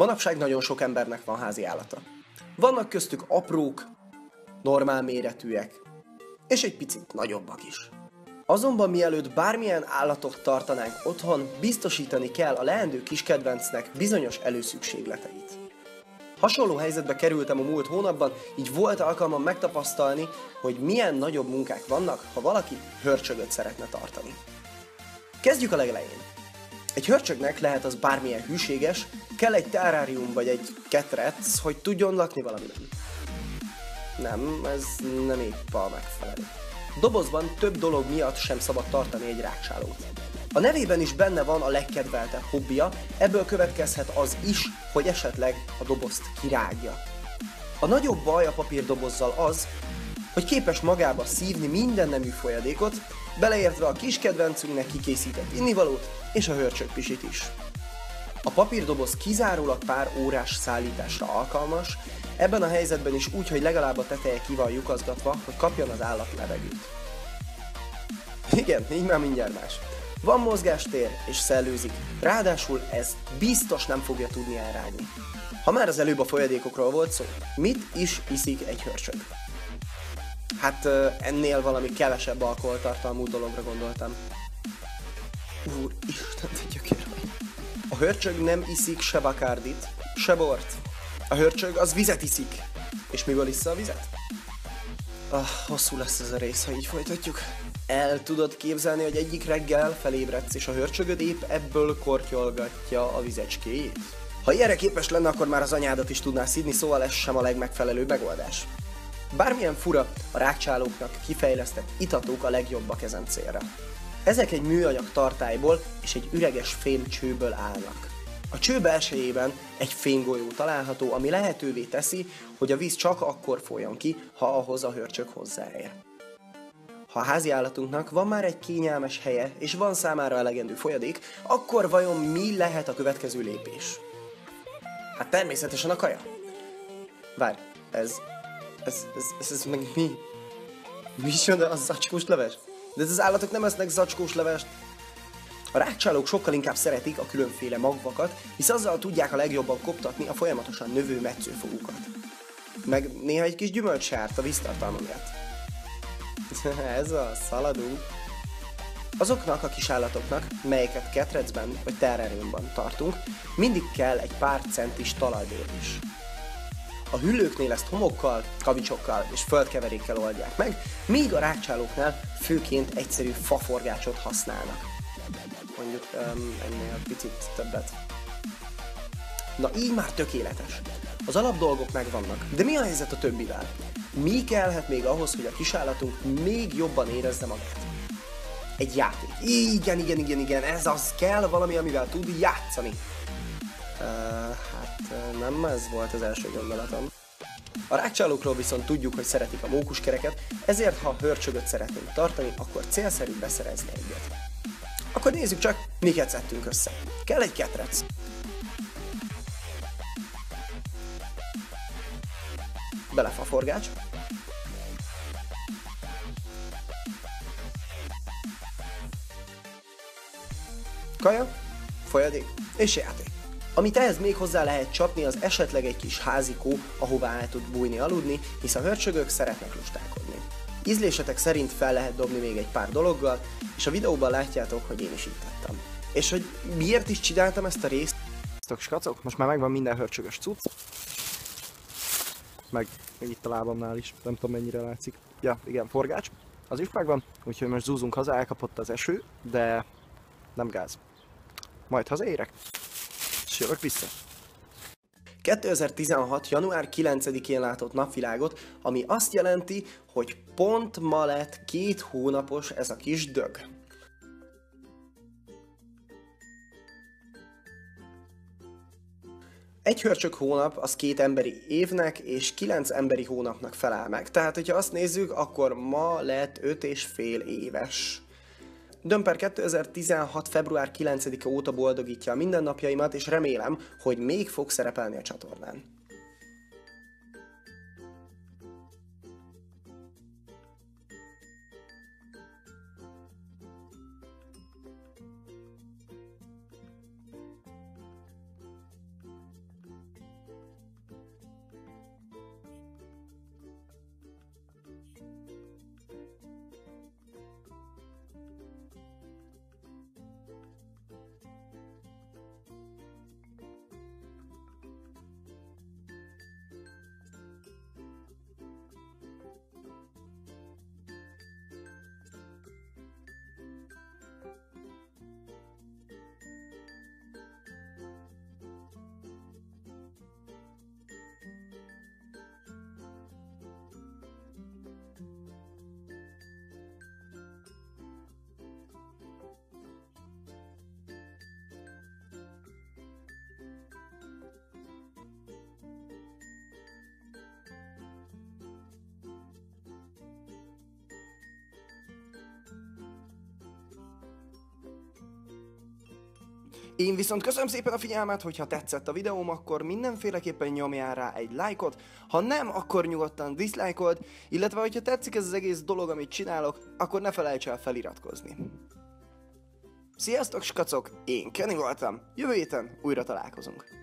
Manapság nagyon sok embernek van házi állata. Vannak köztük aprók, normál méretűek, és egy picit nagyobbak is. Azonban mielőtt bármilyen állatot tartanánk otthon, biztosítani kell a leendő kiskedvencnek bizonyos előszükségleteit. Hasonló helyzetbe kerültem a múlt hónapban, így volt alkalmam megtapasztalni, hogy milyen nagyobb munkák vannak, ha valaki hörcsögöt szeretne tartani. Kezdjük a legelején. Egy hörcsögnek lehet az bármilyen hűséges, kell egy terrárium vagy egy ketrec, hogy tudjon lakni valamiben. Nem, ez nem épp a megfelelő. Dobozban több dolog miatt sem szabad tartani egy rákcsálót. A nevében is benne van a legkedveltebb hobbija, ebből következhet az is, hogy esetleg a dobozt kirágja. A nagyobb baj a papírdobozzal az, hogy képes magába szívni minden nemű folyadékot, beleértve a kis kedvencünknek kikészített innivalót és a hörcsögpisit is. A papírdoboz kizárólag pár órás szállításra alkalmas, ebben a helyzetben is úgy, hogy legalább a teteje ki van lyukazgatva, hogy kapjon az állat levegőt. Igen, így már mindjárt más. Van mozgástér és szellőzik, ráadásul ez biztos nem fogja tudni elrágni. Ha már az előbb a folyadékokról volt szó, mit is iszik egy hörcsög? Hát ennél valami kevesebb alkoholtartalmú dologra gondoltam. Úristen, tudja kérni. A hörcsög nem iszik se Bacardit, se bort. A hörcsög az vizet iszik. És miből issza a vizet? Hosszú lesz ez a rész, ha így folytatjuk. El tudod képzelni, hogy egyik reggel felébredsz, és a hörcsögöd épp ebből kortyolgatja a vizecskéjét? Ha ilyenre képes lenne, akkor már az anyádat is tudná szidni, szóval ez sem a legmegfelelőbb megoldás. Bármilyen fura, a rákcsálóknak kifejlesztett itatók a legjobbak ezen célra. Ezek egy műanyag tartályból és egy üreges fémcsőből állnak. A cső belsejében egy fémgolyó található, ami lehetővé teszi, hogy a víz csak akkor folyjon ki, ha ahhoz a hörcsög hozzáér. Ha a háziállatunknak van már egy kényelmes helye, és van számára elegendő folyadék, akkor vajon mi lehet a következő lépés? Hát természetesen a kaja. Várj, ez meg mi? Micsoda, a zacskós leves? De ez az állatok nem esznek zacskós levest. A rákcsálók sokkal inkább szeretik a különféle magvakat, hisz azzal tudják a legjobban koptatni a folyamatosan növő metszőfogukat. Meg néha egy kis gyümölcsárt a víztartalma miatt. Ez a szaladunk. Azoknak a kisállatoknak, melyeket ketrecben vagy terráriumban tartunk, mindig kell egy pár centis talajbér is. A hüllőknél ezt homokkal, kavicsokkal és földkeverékkel oldják meg, míg a rákcsálóknál főként egyszerű faforgácsot használnak. Mondjuk ennél picit többet. Na így már tökéletes. Az alapdolgok megvannak, de mi a helyzet a többivel? Mi kellhet még ahhoz, hogy a kisállatunk még jobban érezze magát? Egy játék. Igen, ez az, kell valami, amivel tud játszani. Nem ez volt az első gondolatom. A rákcsálókról viszont tudjuk, hogy szeretik a mókuskereket, ezért ha hörcsögöt szeretnénk tartani, akkor célszerű beszerezni egyet. Akkor nézzük csak, miket szedtünk össze. Kell egy ketrec. Bele faforgács. Kaja, folyadék és játék. Amit ehhez még hozzá lehet csapni, az esetleg egy kis házikó, ahová el tud bújni aludni, hisz a hörcsögök szeretnek lustálkodni. Ízlésetek szerint fel lehet dobni még egy pár dologgal, és a videóban látjátok, hogy én is így tettem. És hogy miért is csináltam ezt a részt? Skacok, most már megvan minden hörcsögös cucc. Meg itt a lábamnál is, nem tudom mennyire látszik. Ja, igen, forgács, az is megvan, úgyhogy most zúzunk haza, elkapott az eső, de nem gáz. Majd hazaérek, és jövök vissza. 2016. január 9-én látott napvilágot, ami azt jelenti, hogy pont ma lett 2 hónapos ez a kis dög. Egy hörcsög hónap az 2 emberi évnek és 9 emberi hónapnak felel meg. Tehát, hogyha azt nézzük, akkor ma lett 5,5 éves. Dömper 2016. február 9-e óta boldogítja a mindennapjaimat, és remélem, hogy még fog szerepelni a csatornán. Én viszont köszönöm szépen a figyelmet, hogyha tetszett a videóm, akkor mindenféleképpen nyomjál rá egy lájkot, ha nem, akkor nyugodtan diszlájkold, illetve hogyha tetszik ez az egész dolog, amit csinálok, akkor ne felejts el feliratkozni. Sziasztok skacok, én Kenny voltam, jövő héten újra találkozunk.